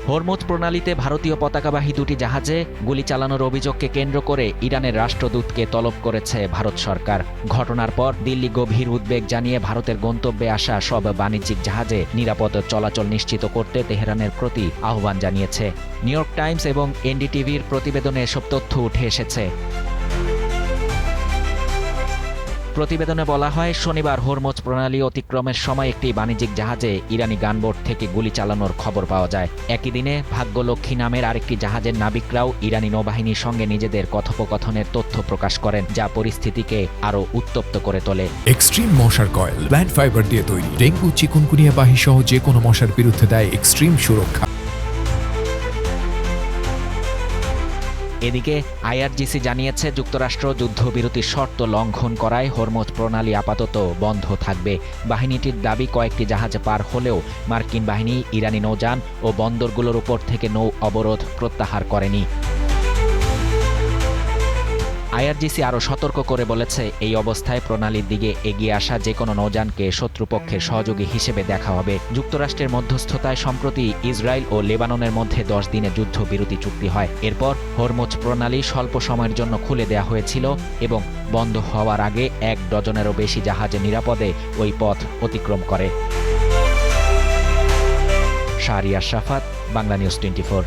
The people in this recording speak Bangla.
হরমুজ প্রণালীতে ভারতীয় পতাকাবাহী দুটি জাহাজে গুলি চালানোর অভিযোগকে কেন্দ্র করে ইরানের রাষ্ট্রদূতকে তলব করেছে ভারত সরকার। ঘটনার পর দিল্লি গভীর উদ্বেগ জানিয়ে ভারতের গন্তব্যে আসা সব বাণিজ্যিক জাহাজে নিরাপদ চলাচল নিশ্চিত করতে তেহরানের প্রতি আহ্বান জানিয়েছে। নিউ ইয়র্ক টাইমস এবং এনডিটিভির প্রতিবেদনে এসব তথ্য উঠে এসেছে। প্রতিবেদনে বলা হয়, শনিবার হরমুজ প্রণালী অতিক্রমের সময় একটি বাণিজ্যিক জাহাজে ইরানি গানবোট থেকে গুলি চালানোর খবর পাওয়া যায়। একই দিনে ভাগ্যলক্ষ্মী নামের আরেকটি জাহাজের নাবিকরাও ইরানি নৌবাহিনীর সঙ্গে নিজেদের কথোপকথনের তথ্য প্রকাশ করেন, যা পরিস্থিতিকে আরও উত্তপ্ত করে তোলে। এক্সট্রিম মশার কয়েল প্ল্যান্ট ফাইবার দিয়ে তৈরি, ডেঙ্গু, চিকুনগুনিয়া বাহি সহ যে কোনো মশার বিরুদ্ধে দেয় এক্সট্রিম সুরক্ষা। এদিকে আইআরজিসি জানিয়েছে, যুক্তরাষ্ট্র যুদ্ধবিরতির শর্ত লঙ্ঘন করায় হরমুজ প্রণালী আপাতত বন্ধ থাকবে। বাহিনীটির দাবি, কয়েকটি জাহাজ পার হলেও মার্কিন বাহিনী ইরানি নৌযান ও বন্দরগুলোর উপর থেকে নৌ অবরোধ প্রত্যাহার করেনি। আইআরজিসি আরও সতর্ক করে বলেছে, এই অবস্থায় প্রণালীর দিকে এগিয়ে আসা যে কোনো নৌযানকে শত্রুপক্ষের সহযোগী হিসেবে দেখা হবে। যুক্তরাষ্ট্রের মধ্যস্থতায় সম্প্রতি ইসরায়েল ও লেবাননের মধ্যে 10 দিনের যুদ্ধবিরতি চুক্তি হয়। এরপর হরমুজ প্রণালী স্বল্প সময়ের জন্য খুলে দেওয়া হয়েছিল এবং বন্ধ হওয়ার আগে 1 ডজনেরও বেশি জাহাজ নিরাপদে ওই পথ অতিক্রম করে। শাহরিয়ার শাফাত, বাংলা নিউজ 24।